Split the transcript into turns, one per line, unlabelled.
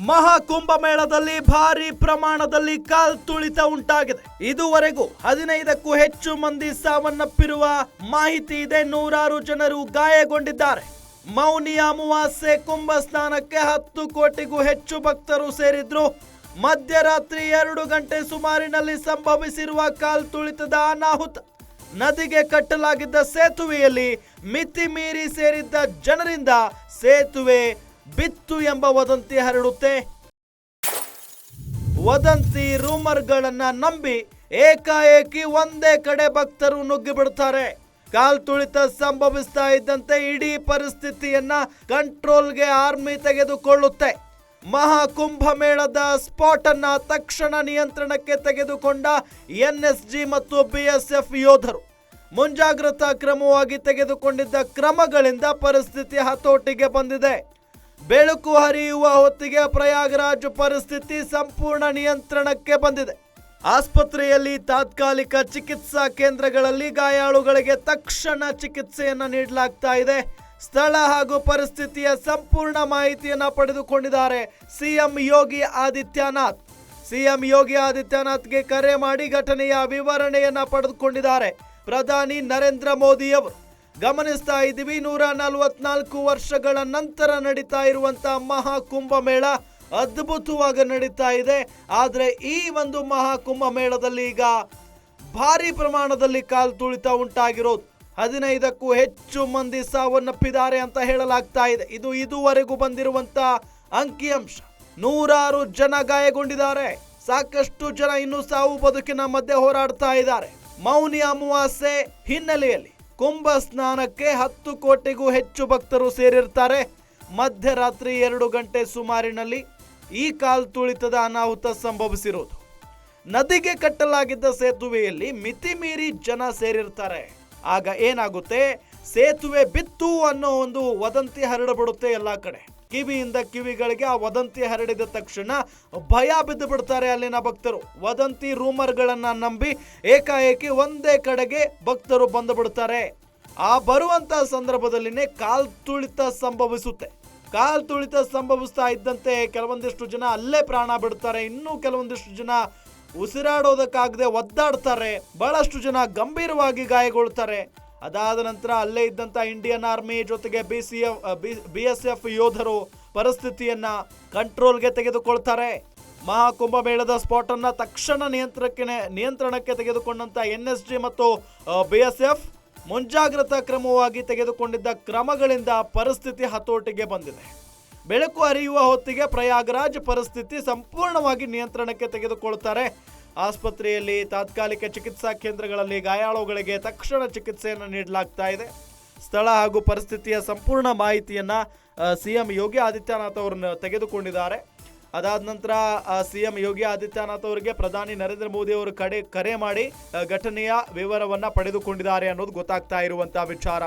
ಮಹಾಕುಂಭಮೇಳದಲ್ಲಿ ಭಾರಿ ಪ್ರಮಾಣದಲ್ಲಿ ಕಾಲ್ತುಳಿತ ಉಂಟಾಗಿದೆ. ಇದುವರೆಗೂ 15ಕ್ಕೂ ಹೆಚ್ಚು ಮಂದಿ ಸಾವನ್ನಪ್ಪಿರುವ ಮಾಹಿತಿ ಇದೆ. ನೂರಾರು ಜನರು ಗಾಯಗೊಂಡಿದ್ದಾರೆ. ಮೌನಿ ಅಮಾವಾಸ್ಯೆ ಕುಂಭ ಸ್ನಾನಕ್ಕೆ 10 ಕೋಟಿಗೂ ಹೆಚ್ಚು ಭಕ್ತರು ಸೇರಿದ್ರು. ಮಧ್ಯರಾತ್ರಿ 2 ಗಂಟೆ ಸುಮಾರಿನಲ್ಲಿ ಸಂಭವಿಸಿರುವ ಕಾಲ್ತುಳಿತದ ಅನಾಹುತ. ನದಿಗೆ ಕಟ್ಟಲಾಗಿದ್ದ ಸೇತುವೆಯಲ್ಲಿ ಮಿತಿ ಮೀರಿ ಸೇರಿದ್ದ ಜನರಿಂದ ಸೇತುವೆ ಬಿತ್ತು ಎಂಬ ವದಂತಿ ಹರಡುತ್ತೆ. ವದಂತಿ ರೂಮರ್ಗಳನ್ನ ನಂಬಿ ಏಕಾಏಕಿ ಒಂದೇ ಕಡೆ ಭಕ್ತರು ನುಗ್ಗಿಬಿಡ್ತಾರೆ. ಕಾಲ್ತುಳಿತ ಸಂಭವಿಸ್ತಾ ಇದ್ದಂತೆ ಇಡೀ ಪರಿಸ್ಥಿತಿಯನ್ನ ಕಂಟ್ರೋಲ್ಗೆ ಆರ್ಮಿ ತೆಗೆದುಕೊಳ್ಳುತ್ತೆ. ಮಹಾಕುಂಭಮೇಳದ ಸ್ಪಾಟ್ ಅನ್ನ ತಕ್ಷಣ ನಿಯಂತ್ರಣಕ್ಕೆ ತೆಗೆದುಕೊಂಡ ಎನ್ಎಸ್ಜಿ ಮತ್ತು ಬಿಎಸ್ಎಫ್ ಯೋಧರು ಮುಂಜಾಗ್ರತಾ ಕ್ರಮವಾಗಿ ತೆಗೆದುಕೊಂಡಿದ್ದ ಕ್ರಮಗಳಿಂದ ಪರಿಸ್ಥಿತಿ ಹತೋಟಿಗೆ ಬಂದಿದೆ. ಬೆಳಕು ಹರಿಯುವ ಹೊತ್ತಿಗೆ ಪ್ರಯಾಗರಾಜ್ ಪರಿಸ್ಥಿತಿ ಸಂಪೂರ್ಣ ನಿಯಂತ್ರಣಕ್ಕೆ ಬಂದಿದೆ. ಆಸ್ಪತ್ರೆಯಲ್ಲಿ ತಾತ್ಕಾಲಿಕ ಚಿಕಿತ್ಸಾ ಕೇಂದ್ರಗಳಲ್ಲಿ ಗಾಯಾಳುಗಳಿಗೆ ತಕ್ಷಣ ಚಿಕಿತ್ಸೆಯನ್ನ ನೀಡಲಾಗ್ತಾ ಇದೆ. ಸ್ಥಳ ಹಾಗೂ ಪರಿಸ್ಥಿತಿಯ ಸಂಪೂರ್ಣ ಮಾಹಿತಿಯನ್ನ ಪಡೆದುಕೊಂಡಿದ್ದಾರೆ ಸಿಎಂ ಯೋಗಿ ಆದಿತ್ಯನಾಥ್. ಸಿಎಂ ಯೋಗಿ ಆದಿತ್ಯನಾಥ್ಗೆ ಕರೆ ಮಾಡಿ ಘಟನೆಯ ವಿವರಣೆಯನ್ನ ಪಡೆದುಕೊಂಡಿದ್ದಾರೆ ಪ್ರಧಾನಿ ನರೇಂದ್ರ ಮೋದಿ ಅವರು. ಗಮನಿಸ್ತಾ ಇದ್ದೀವಿ, 144 ವರ್ಷಗಳ ನಂತರ ನಡೀತಾ ಇರುವಂತಹ ಮಹಾಕುಂಭಮೇಳ ಅದ್ಭುತವಾಗಿ ನಡೀತಾ ಇದೆ. ಆದರೆ ಈ ಒಂದು ಮಹಾಕುಂಭಮೇಳದಲ್ಲಿ ಈಗ ಭಾರಿ ಪ್ರಮಾಣದಲ್ಲಿ ಕಾಲ್ತುಳಿತ ಉಂಟಾಗಿರೋದು. 15ಕ್ಕೂ ಹೆಚ್ಚು ಮಂದಿ ಸಾವನ್ನಪ್ಪಿದ್ದಾರೆ ಅಂತ ಹೇಳಲಾಗ್ತಾ ಇದೆ. ಇದು ಇದುವರೆಗೂ ಬಂದಿರುವಂತಹ ಅಂಕಿಅಂಶ. ನೂರಾರು ಜನ ಗಾಯಗೊಂಡಿದ್ದಾರೆ. ಸಾಕಷ್ಟು ಜನ ಇನ್ನೂ ಸಾವು ಬದುಕಿನ ಮಧ್ಯೆ ಹೋರಾಡ್ತಾ ಇದ್ದಾರೆ. ಮೌನಿ ಅಮಾವಾಸ್ಯೆ ಹಿನ್ನೆಲೆಯಲ್ಲಿ ಕುಂಭ ಸ್ನಾನಕ್ಕೆ 10 ಕೋಟಿಗೂ ಹೆಚ್ಚು ಭಕ್ತರು ಸೇರಿರ್ತಾರೆ. ಮಧ್ಯರಾತ್ರಿ 2 ಗಂಟೆ ಸುಮಾರಿನಲ್ಲಿ ಈ ಕಾಲ್ತುಳಿತದ ಅನಾಹುತ ಸಂಭವಿಸಿರೋದು. ನದಿಗೆ ಕಟ್ಟಲಾಗಿದ್ದ ಸೇತುವೆಯಲ್ಲಿ ಮಿತಿ ಮೀರಿ ಜನ ಸೇರಿರ್ತಾರೆ. ಆಗ ಏನಾಗುತ್ತೆ, ಸೇತುವೆ ಬಿತ್ತು ಅನ್ನೋ ಒಂದು ವದಂತಿ ಹರಡಬಿಡುತ್ತೆ ಎಲ್ಲ ಕಡೆ. ಕಿವಿಯಿಂದ ಕಿವಿಗಳಿಗೆ ಆ ವದಂತಿ ಹರಡಿದ ತಕ್ಷಣ ಭಯ ಬಿದ್ದು ಬಿಡ್ತಾರೆ ಅಲ್ಲಿನ ಭಕ್ತರು. ವದಂತಿ ರೂಮರ್ಗಳನ್ನ ನಂಬಿ ಏಕಾಏಕಿ ಒಂದೇ ಕಡೆಗೆ ಭಕ್ತರು ಬಂದು ಬಿಡ್ತಾರೆ. ಆ ಬರುವಂತಹ ಸಂದರ್ಭದಲ್ಲಿನೇ ಕಾಲ್ತುಳಿತ ಸಂಭವಿಸುತ್ತೆ. ಕಾಲ್ತುಳಿತ ಸಂಭವಿಸ್ತಾ ಇದ್ದಂತೆ ಕೆಲವೊಂದಿಷ್ಟು ಜನ ಅಲ್ಲೇ ಪ್ರಾಣ ಬಿಡ್ತಾರೆ. ಇನ್ನೂ ಕೆಲವೊಂದಿಷ್ಟು ಜನ ಉಸಿರಾಡೋದಕ್ಕಾಗದೆ ಒದ್ದಾಡ್ತಾರೆ. ಬಹಳಷ್ಟು ಜನ ಗಂಭೀರವಾಗಿ ಗಾಯಗೊಳ್ತಾರೆ. ಅದಾದ ನಂತರ ಅಲ್ಲೇ ಇದ್ದಂತ ಇಂಡಿಯನ್ ಆರ್ಮಿ ಜೊತೆಗೆ ಬಿಎಸ್ಎಫ್ ಯೋಧರು ಪರಿಸ್ಥಿತಿಯನ್ನ ಕಂಟ್ರೋಲ್ಗೆ ತೆಗೆದುಕೊಳ್ತಾರೆ. ಮಹಾಕುಂಭಮೇಳದ ಸ್ಪಾಟ್ ಅನ್ನ ತಕ್ಷಣ ನಿಯಂತ್ರಣಕ್ಕೆ ತೆಗೆದುಕೊಂಡಂತ ಎನ್ಎಸ್ಜಿ ಮತ್ತು ಬಿಎಸ್ಎಫ್ ಮುಂಜಾಗ್ರತಾ ಕ್ರಮವಾಗಿ ತೆಗೆದುಕೊಂಡಿದ್ದ ಕ್ರಮಗಳಿಂದ ಪರಿಸ್ಥಿತಿ ಹತೋಟಿಗೆ ಬಂದಿದೆ. ಬೆಳಕು ಹರಿಯುವ ಹೊತ್ತಿಗೆ ಪ್ರಯಾಗರಾಜ್ ಪರಿಸ್ಥಿತಿ ಸಂಪೂರ್ಣವಾಗಿ ನಿಯಂತ್ರಣಕ್ಕೆ ತೆಗೆದುಕೊಳ್ತಾರೆ. ಆಸ್ಪತ್ರೆಯಲ್ಲಿ ತಾತ್ಕಾಲಿಕ ಚಿಕಿತ್ಸಾ ಕೇಂದ್ರಗಳಲ್ಲಿ ಗಾಯಾಳುಗಳಿಗೆ ತಕ್ಷಣ ಚಿಕಿತ್ಸೆಯನ್ನು ನೀಡಲಾಗ್ತಾ ಇದೆ. ಸ್ಥಳ ಹಾಗೂ ಪರಿಸ್ಥಿತಿಯ ಸಂಪೂರ್ಣ ಮಾಹಿತಿಯನ್ನ ಸಿಎಂ ಯೋಗಿ ಆದಿತ್ಯನಾಥ್ ಅವರನ್ನು ತೆಗೆದುಕೊಂಡಿದ್ದಾರೆ. ಅದಾದ ನಂತರ ಸಿಎಂ ಯೋಗಿ ಆದಿತ್ಯನಾಥ್ ಅವರಿಗೆ ಪ್ರಧಾನಿ ನರೇಂದ್ರ ಮೋದಿ ಅವರು ಕರೆ ಮಾಡಿ ಘಟನೆಯ ವಿವರವನ್ನ ಪಡೆದುಕೊಂಡಿದ್ದಾರೆ ಅನ್ನೋದು ಗೊತ್ತಾಗ್ತಾ ಇರುವಂತಹ ವಿಚಾರ.